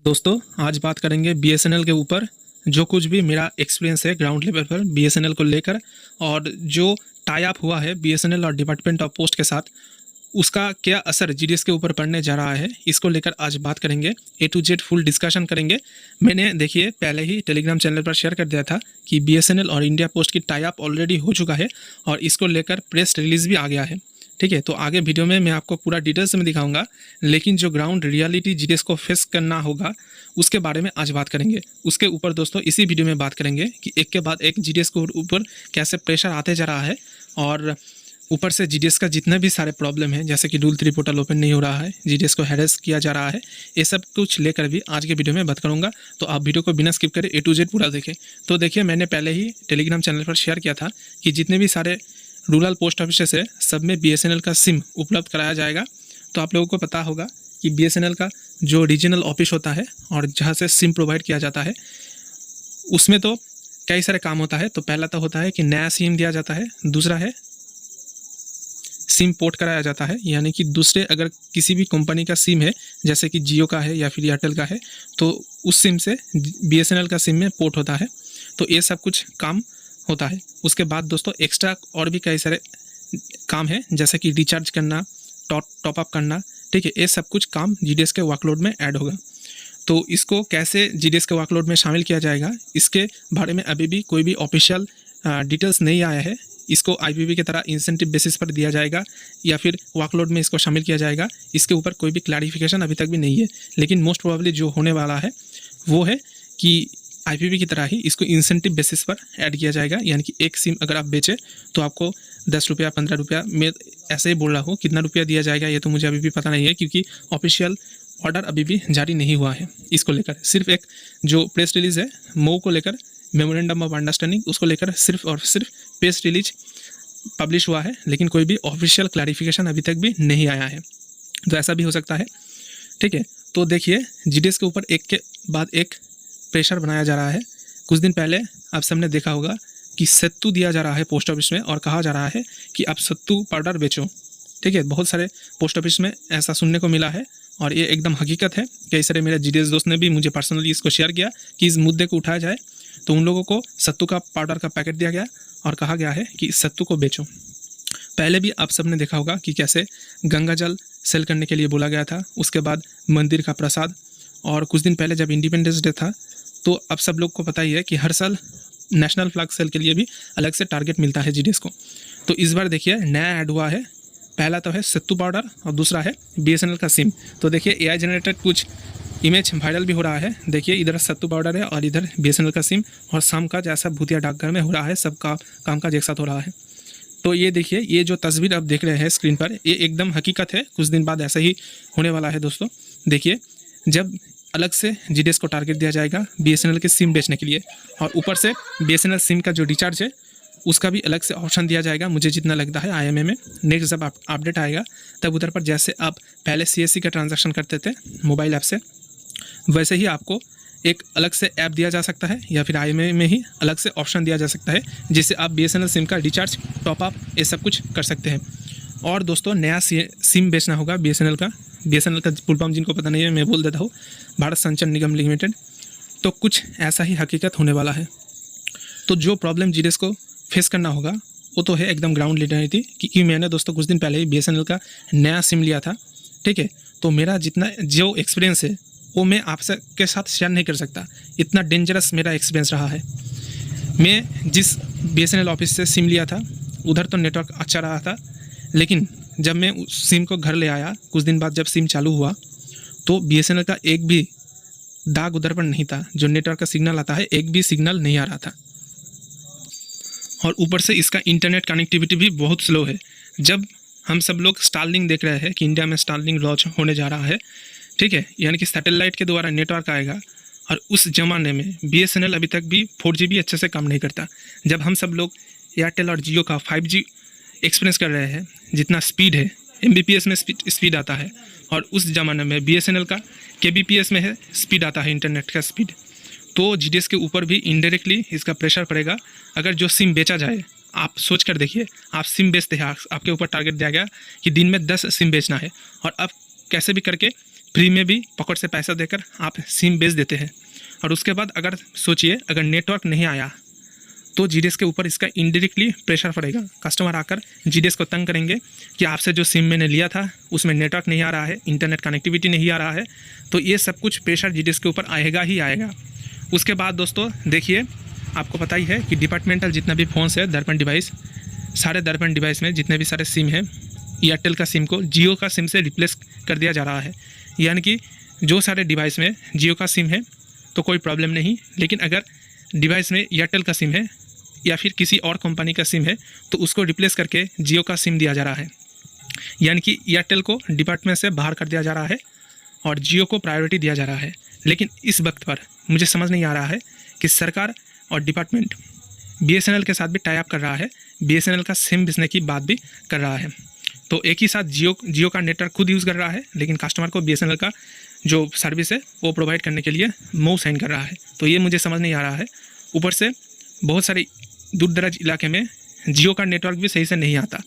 दोस्तों आज बात करेंगे बीएसएनएल के ऊपर। जो कुछ भी मेरा एक्सपीरियंस है ग्राउंड लेवल पर बीएसएनएल को लेकर, और जो टाई अप हुआ है बीएसएनएल और डिपार्टमेंट ऑफ पोस्ट के साथ, उसका क्या असर जीडीएस के ऊपर पड़ने जा रहा है, इसको लेकर आज बात करेंगे। ए टू जेड फुल डिस्कशन करेंगे। मैंने देखिए पहले ही टेलीग्राम चैनल पर शेयर कर दिया था कि बीएसएनएल और इंडिया पोस्ट की टाई अप ऑलरेडी हो चुका है और इसको लेकर प्रेस रिलीज़ भी आ गया है। ठीक है, तो आगे वीडियो में मैं आपको पूरा डिटेल्स में दिखाऊंगा, लेकिन जो ग्राउंड रियलिटी जीडीएस को फेस करना होगा उसके बारे में आज बात करेंगे। उसके ऊपर दोस्तों इसी वीडियो में बात करेंगे कि एक के बाद एक जीडीएस के ऊपर कैसे प्रेशर आते जा रहा है, और ऊपर से जीडीएस का जितने भी सारे प्रॉब्लम है, जैसे कि रूल 3 पोर्टल ओपन नहीं हो रहा है, जीडीएस को हैरेस किया जा रहा है, ये सब कुछ लेकर भी आज के वीडियो में बात करूंगा। तो आप वीडियो को बिना स्किप करें ए टू जेड पूरा देखें। तो देखिए मैंने पहले ही टेलीग्राम चैनल पर शेयर किया था कि जितने भी सारे रूरल पोस्ट ऑफिस है सब में बीएसएनएल का सिम उपलब्ध कराया जाएगा। तो आप लोगों को पता होगा कि बीएसएनएल का जो रीजनल ऑफिस होता है और जहाँ से सिम प्रोवाइड किया जाता है, उसमें तो कई सारे काम होता है। तो पहला तो होता है कि नया सिम दिया जाता है, दूसरा है सिम पोर्ट कराया जाता है, यानी कि दूसरे अगर किसी भी कंपनी का सिम है, जैसे कि जियो का है या फिर एयरटेल का है, तो उस सिम से बीएसएनएल का सिम में पोर्ट होता है। तो ये सब कुछ काम होता है। उसके बाद दोस्तों एक्स्ट्रा और भी कई सारे काम है, जैसे कि रिचार्ज करना, टॉप अप करना। ठीक है, ये सब कुछ काम जीडीएस के वर्कलोड में ऐड होगा। तो इसको कैसे जीडीएस के वर्कलोड में शामिल किया जाएगा, इसके बारे में अभी भी कोई भी ऑफिशियल डिटेल्स नहीं आया है। इसको आईपीपी की तरह इंसेंटिव बेसिस पर दिया जाएगा या फिर वर्कलोड में इसको शामिल किया जाएगा, इसके ऊपर कोई भी क्लैरिफिकेशन अभी तक भी नहीं है। लेकिन मोस्ट प्रोबेबली जो होने वाला है वो है कि आईपीपी की तरह ही इसको इंसेंटिव बेसिस पर ऐड किया जाएगा, यानी कि एक सिम अगर आप बेचें तो आपको 10 रुपया 15 रुपया, मैं ऐसे ही बोल रहा हूँ, कितना रुपया दिया जाएगा ये तो मुझे अभी भी पता नहीं है, क्योंकि ऑफिशियल ऑर्डर अभी भी जारी नहीं हुआ है इसको लेकर। सिर्फ एक जो प्रेस रिलीज़ है मऊ को लेकर, मेमोरेंडम ऑफ अंडरस्टैंडिंग, उसको लेकर सिर्फ और सिर्फ प्रेस रिलीज पब्लिश हुआ है, लेकिन कोई भी ऑफिशियल क्लैरिफिकेशन अभी तक भी नहीं आया है। तो ऐसा भी हो सकता है। ठीक है, तो देखिए जीडीएस के ऊपर एक के बाद एक प्रेशर बनाया जा रहा है। कुछ दिन पहले आप सबने देखा होगा कि सत्तू दिया जा रहा है पोस्ट ऑफिस में और कहा जा रहा है कि आप सत्तू पाउडर बेचो। ठीक है, बहुत सारे पोस्ट ऑफिस में ऐसा सुनने को मिला है और ये एकदम हकीकत है। कई सारे मेरे जीडीएस दोस्त ने भी मुझे पर्सनली इसको शेयर किया कि इस मुद्दे को उठाया जाए। तो उन लोगों को सत्तू का पाउडर का पैकेट दिया गया और कहा गया है कि सत्तू को बेचो। पहले भी आप सबने देखा होगा कि कैसे गंगा जल सेल करने के लिए बोला गया था, उसके बाद मंदिर का प्रसाद, और कुछ दिन पहले जब इंडिपेंडेंस डे था तो अब सब लोग को पता ही है कि हर साल नेशनल फ्लैग सेल के लिए भी अलग से टारगेट मिलता है जीडीएस को। तो इस बार देखिए नया ऐड हुआ है। पहला तो है सत्तू पाउडर और दूसरा है बीएसएनएल का सिम। तो देखिए एआई जनरेटेड कुछ इमेज वायरल भी हो रहा है। देखिए इधर सत्तू पाउडर है और इधर बीएसएनएल का सिम, और शाम का जैसा भूतिया डाकघर में हो रहा है, सबका कामकाज एक साथ हो रहा है। तो ये देखिए, ये जो तस्वीर आप देख रहे हैं स्क्रीन पर, ये एकदम हकीकत है। कुछ दिन बाद ऐसा ही होने वाला है दोस्तों। देखिए जब अलग से जीडीएस को टारगेट दिया जाएगा बीएसएनएल के सिम बेचने के लिए, और ऊपर से बीएसएनएल सिम का जो रिचार्ज है उसका भी अलग से ऑप्शन दिया जाएगा, मुझे जितना लगता है आईएमए में। नेक्स्ट जब अपडेट आएगा तब उधर पर जैसे आप पहले सीएससी का ट्रांजैक्शन करते थे मोबाइल ऐप से, वैसे ही आपको एक अलग से ऐप दिया जा सकता है या फिर आईएमए में ही अलग से ऑप्शन दिया जा सकता है, जिससे आप बीएसएनएल सिम का रिचार्ज, टॉपअप, ये सब कुछ कर सकते हैं। और दोस्तों नया सिम बेचना होगा बीएसएनएल का। बीएसएनएल का फुल फॉर्म जिनको पता नहीं है मैं बोल देता हूँ, भारत संचार निगम लिमिटेड। तो कुछ ऐसा ही हकीकत होने वाला है। तो जो प्रॉब्लम जीडीएस को फेस करना होगा वो तो है एकदम ग्राउंड रियलिटी, क्योंकि मैंने दोस्तों कुछ दिन पहले ही बीएसएनएल का नया सिम लिया था। ठीक है, तो मेरा जितना जो एक्सपीरियंस है वो मैं आपसे के साथ शेयर नहीं कर सकता, इतना डेंजरस मेरा एक्सपीरियंस रहा है। मैं जिस बीएसएनएल ऑफिस से सिम लिया था उधर तो नेटवर्क अच्छा रहा था, लेकिन जब मैं उस सिम को घर ले आया कुछ दिन बाद, जब सिम चालू हुआ तो बीएसएनएल का एक भी दाग उधर पर नहीं था। जो नेटवर्क का सिग्नल आता है एक भी सिग्नल नहीं आ रहा था, और ऊपर से इसका इंटरनेट कनेक्टिविटी भी बहुत स्लो है। जब हम सब लोग स्टारलिंक देख रहे हैं कि इंडिया में स्टारलिंक लॉन्च होने जा रहा है, ठीक है, यानी कि सैटेलाइट के द्वारा नेटवर्क आएगा, और उस ज़माने में बीएसएनएल अभी तक भी 4G भी अच्छे से काम नहीं करता। जब हम सब लोग एयरटेल और जियो का 5G एक्सपीरियंस कर रहे हैं, जितना स्पीड है Mbps में स्पीड आता है, और उस ज़माने में बीएसएनएल का kbps में है स्पीड आता है, इंटरनेट का स्पीड। तो जीडीएस के ऊपर भी इनडायरेक्टली इसका प्रेशर पड़ेगा। अगर जो सिम बेचा जाए, आप सोच कर देखिए, आप सिम बेचते हैं, आपके ऊपर टारगेट दिया गया कि दिन में 10 सिम बेचना है, और अब कैसे भी करके फ्री में भी पॉकेट से पैसा देकर आप सिम बेच देते हैं। और उसके बाद अगर सोचिए अगर नेटवर्क नहीं आया तो जीडीएस के ऊपर इसका इनडायरेक्टली प्रेशर पड़ेगा। कस्टमर आकर जीडीएस को तंग करेंगे कि आपसे जो सिम मैंने लिया था उसमें नेटवर्क नहीं आ रहा है, इंटरनेट कनेक्टिविटी नहीं आ रहा है। तो ये सब कुछ प्रेशर जीडीएस के ऊपर आएगा ही आएगा। उसके बाद दोस्तों देखिए, आपको पता ही है कि डिपार्टमेंटल जितना भी फ़ोन्स है, दर्पण डिवाइस, सारे दर्पण डिवाइस में जितने भी सारे सिम हैं, एयरटेल का सिम को जियो का सिम से रिप्लेस कर दिया जा रहा है। यानी कि जो सारे डिवाइस में जियो का सिम है तो कोई प्रॉब्लम नहीं, लेकिन अगर डिवाइस में एयरटेल का सिम है या फिर किसी और कंपनी का सिम है तो उसको रिप्लेस करके जियो का सिम दिया जा रहा है। यानी कि एयरटेल को डिपार्टमेंट से बाहर कर दिया जा रहा है और जियो को प्रायोरिटी दिया जा रहा है। लेकिन इस वक्त पर मुझे समझ नहीं आ रहा है कि सरकार और डिपार्टमेंट बीएसएनएल के साथ भी टाई अप कर रहा है, बीएसएनएल का सिम बेचने की बात भी कर रहा है। तो एक ही साथ जियो का नेटवर्क खुद यूज़ कर रहा है, लेकिन कस्टमर को बीएसएनएल का जो सर्विस है वो प्रोवाइड करने के लिए MoU साइन कर रहा है। तो ये मुझे समझ नहीं आ रहा है। ऊपर से बहुत सारे दूर दराज इलाके में जियो का नेटवर्क भी सही से नहीं आता,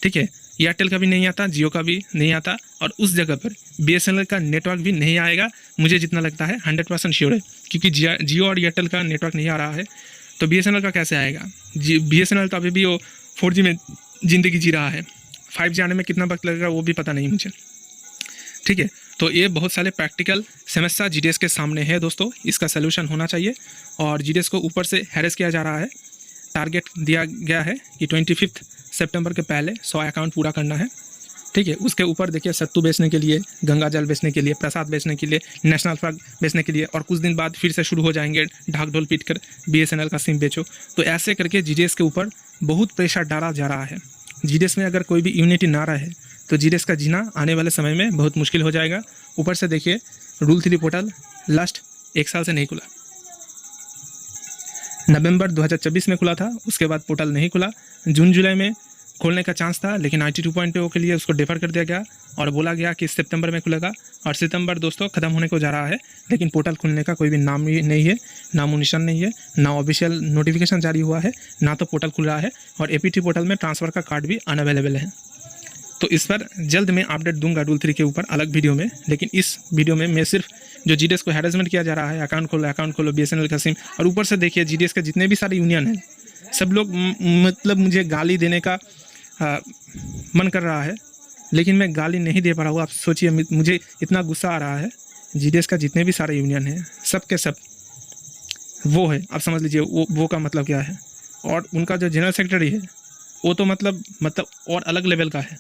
ठीक है, एयरटेल का भी नहीं आता, जियो का भी नहीं आता, और उस जगह पर बीएसएनएल का नेटवर्क भी नहीं आएगा। मुझे जितना लगता है 100% श्योर है, क्योंकि जियो और एयरटेल का नेटवर्क नहीं आ रहा है तो बीएसएनएल का कैसे आएगा। बीएसएनएल तो अभी भी वो 4G में ज़िंदगी जी रहा है, 5G आने में कितना वक्त लगेगा वो भी पता नहीं मुझे, ठीक है। तो ये बहुत सारे प्रैक्टिकल समस्या जीडीएस के सामने है दोस्तों, इसका सलूशन होना चाहिए। और जीडीएस को ऊपर से हैरेस किया जा रहा है। टारगेट दिया गया है कि 25 सितंबर के पहले 100 अकाउंट पूरा करना है, ठीक है। उसके ऊपर देखिए सत्तू बेचने के लिए, गंगा जल बेचने के लिए, प्रसाद बेचने के लिए, नेशनल फ्लैग बेचने के लिए, और कुछ दिन बाद फिर से शुरू हो जाएंगे ढाक ढोल पीट कर बीएसएनएल का सिम बेचो। तो ऐसे करके जीडीएस के ऊपर बहुत प्रेशर डाला जा रहा है। जीडीएस में अगर कोई भी यूनिटी ना रहे तो जीडीएस का जीना आने वाले समय में बहुत मुश्किल हो जाएगा। ऊपर से देखिए रूल 3 पोर्टल लास्ट 1 साल से नहीं खुला, नवंबर 2024 में खुला था, उसके बाद पोर्टल नहीं खुला। जून जुलाई में खोलने का चांस था, लेकिन IT 2.0 के लिए उसको डेफर कर दिया गया और बोला गया कि सितंबर में खुलेगा। और सितंबर दोस्तों ख़त्म होने को जा रहा है, लेकिन पोर्टल खुलने का कोई भी नाम नहीं है, नामो निशान नहीं है, ना ऑफिशियल नोटिफिकेशन जारी हुआ है, ना तो पोर्टल खुल रहा है। और APT पोर्टल में ट्रांसफ़र का कार्ड भी अनअवेलेबल है। तो इस पर जल्द मैं अपडेट दूंगा रूल 3 के ऊपर अलग वीडियो में। लेकिन इस वीडियो में मैं सिर्फ जो जीडीएस को हैरेसमेंट किया जा रहा है, अकाउंट खोलो बीएसएनएल का सिम, और ऊपर से देखिए जीडीएस के जितने भी सारे यूनियन हैं सब लोग मतलब मुझे गाली देने का मन कर रहा है, लेकिन मैं गाली नहीं दे पा रहा हूँ। आप सोचिए मुझे इतना गुस्सा आ रहा है। जीडीएस का जितने भी सारे यूनियन हैं सब के सब वो है, आप समझ लीजिए वो का मतलब क्या है। और उनका जो जनरल सेक्रेटरी है वो तो मतलब और अलग लेवल का है,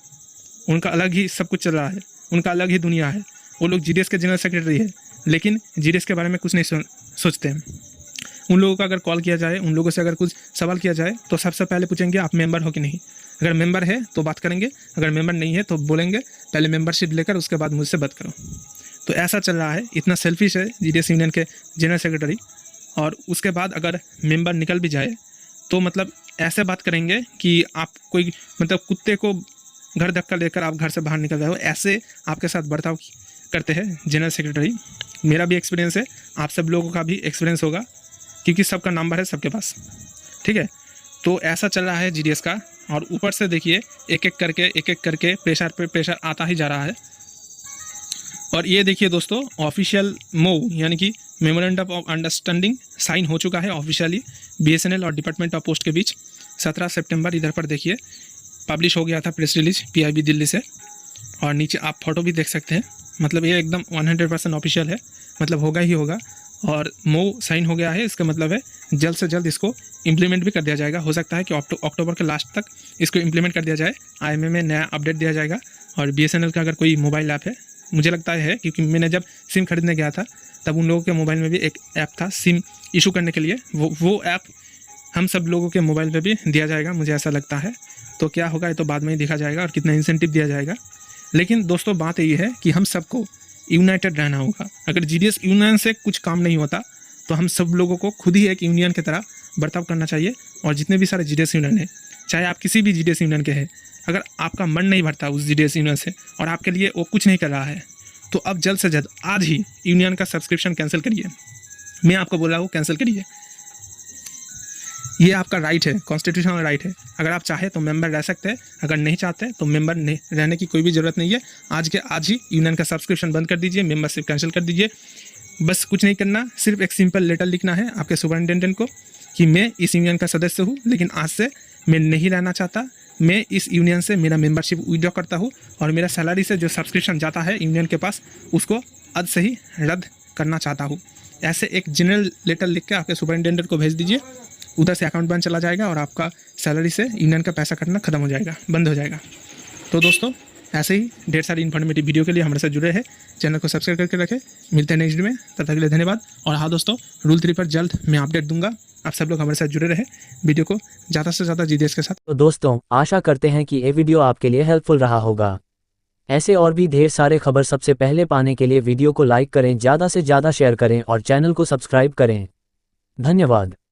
उनका अलग ही सब कुछ चल रहा है, उनका अलग ही दुनिया है। वो लोग जीडीएस के जनरल सेक्रेटरी है, लेकिन जीडीएस के बारे में कुछ नहीं सोचते हैं। उन लोगों का अगर कॉल किया जाए, उन लोगों से अगर कुछ सवाल किया जाए तो सबसे पहले पूछेंगे आप मेंबर हो कि नहीं। अगर मेंबर है तो बात करेंगे, अगर मेंबर नहीं है तो बोलेंगे पहले मेंबरशिप लेकर उसके बाद मुझसे बात करो। तो ऐसा चल रहा है, इतना सेल्फिश है जीडीएस यूनियन के जनरल सेक्रेटरी। और उसके बाद अगर मेंबर निकल भी जाए तो मतलब ऐसे बात करेंगे कि आप कोई मतलब कुत्ते को घर धक्का लेकर आप घर से बाहर निकल रहे हो, ऐसे आपके साथ बर्ताव करते हैं जनरल सेक्रेटरी। मेरा भी एक्सपीरियंस है, आप सब लोगों का भी एक्सपीरियंस होगा, क्योंकि सबका नंबर है सबके पास, ठीक है। तो ऐसा चल रहा है जीडीएस का। और ऊपर से देखिए एक एक करके प्रेशर पे प्रेशर आता ही जा रहा है। और ये देखिए दोस्तों ऑफिशियल MoU यानी कि मेमोरेंडम ऑफ अंडरस्टैंडिंग साइन हो चुका है ऑफिशियली बीएसएनएल और डिपार्टमेंट ऑफ पोस्ट के बीच। 17 सितंबर इधर पर देखिए पब्लिश हो गया था प्रेस रिलीज PIB दिल्ली से। और नीचे आप फोटो भी देख सकते हैं, मतलब ये एकदम 100% ऑफिशियल है, मतलब होगा ही होगा। और MoU साइन हो गया है, इसका मतलब है जल्द से जल्द इसको इम्प्लीमेंट भी कर दिया जाएगा। हो सकता है कि अक्टूबर के लास्ट तक इसको इम्प्लीमेंट कर दिया जाए। IMA में नया अपडेट दिया जाएगा। और BSNL का अगर कोई मोबाइल ऐप है, मुझे लगता है क्योंकि मैंने जब सिम खरीदने गया था तब उन लोगों के मोबाइल में भी एक ऐप था सिम इशू करने के लिए, वो ऐप हम सब लोगों के मोबाइल पे भी दिया जाएगा, मुझे ऐसा लगता है। तो क्या होगा ये तो बाद में ही देखा जाएगा और कितना इंसेंटिव दिया जाएगा। लेकिन दोस्तों बात ये है कि हम सबको यूनाइटेड रहना होगा। अगर जीडीएस यूनियन से कुछ काम नहीं होता तो हम सब लोगों को खुद ही एक यूनियन की तरह बर्ताव करना चाहिए। और जितने भी सारे जीडीएस यूनियन हैं, चाहे आप किसी भी जीडीएस यूनियन के हैं, अगर आपका मन नहीं भरता उस जीडीएस यूनियन से और आपके लिए वो कुछ नहीं कर रहा है, तो अब जल्द से जल्द आज ही यूनियन का सब्सक्रिप्शन कैंसिल करिए। मैं आपको बोल रहा हूँ कैंसिल करिए। ये आपका राइट है, कॉन्स्टिट्यूशनल राइट है। अगर आप चाहे तो मेंबर रह सकते हैं, अगर नहीं चाहते तो मेंबर रहने की कोई भी ज़रूरत नहीं है। आज के आज ही यूनियन का सब्सक्रिप्शन बंद कर दीजिए, मेंबरशिप कैंसिल कर दीजिए। बस कुछ नहीं करना, सिर्फ एक सिंपल लेटर लिखना है आपके सुपरिटेंडेंट को कि मैं इस यूनियन का सदस्य हूँ, लेकिन आज से मैं नहीं रहना चाहता, मैं इस यूनियन से मेरा मेंबरशिप विड्रॉ करता हूँ और मेरा सैलरी से जो सब्सक्रिप्शन जाता है यूनियन के पास उसको आज से ही रद्द करना चाहता हूँ। ऐसे एक जनरल लेटर लिख के आपके सुपरिटेंडेंट को भेज दीजिए, उधर से अकाउंट बंद चला जाएगा और आपका सैलरी से यूनियन का पैसा कटना खत्म हो जाएगा, बंद हो जाएगा। तो दोस्तों ऐसे ही ढेर सारी इन्फॉर्मेटिव वीडियो के लिए हमारे साथ जुड़े हैं, चैनल को सब्सक्राइब करके रखें। मिलते हैं नेक्स्ट वीडियो में, तब तक के लिए धन्यवाद। और हाँ दोस्तों, रूल 3 पर जल्द मैं अपडेट दूंगा, आप सब लोग हमारे साथ जुड़े रहे, वीडियो को ज़्यादा से ज़्यादा जीदेश के साथ। तो दोस्तों आशा करते हैं कि ये वीडियो आपके लिए हेल्पफुल रहा होगा। ऐसे और भी ढेर सारे खबर सबसे पहले पाने के लिए वीडियो को लाइक करें, ज़्यादा से ज़्यादा शेयर करें और चैनल को सब्सक्राइब करें। धन्यवाद।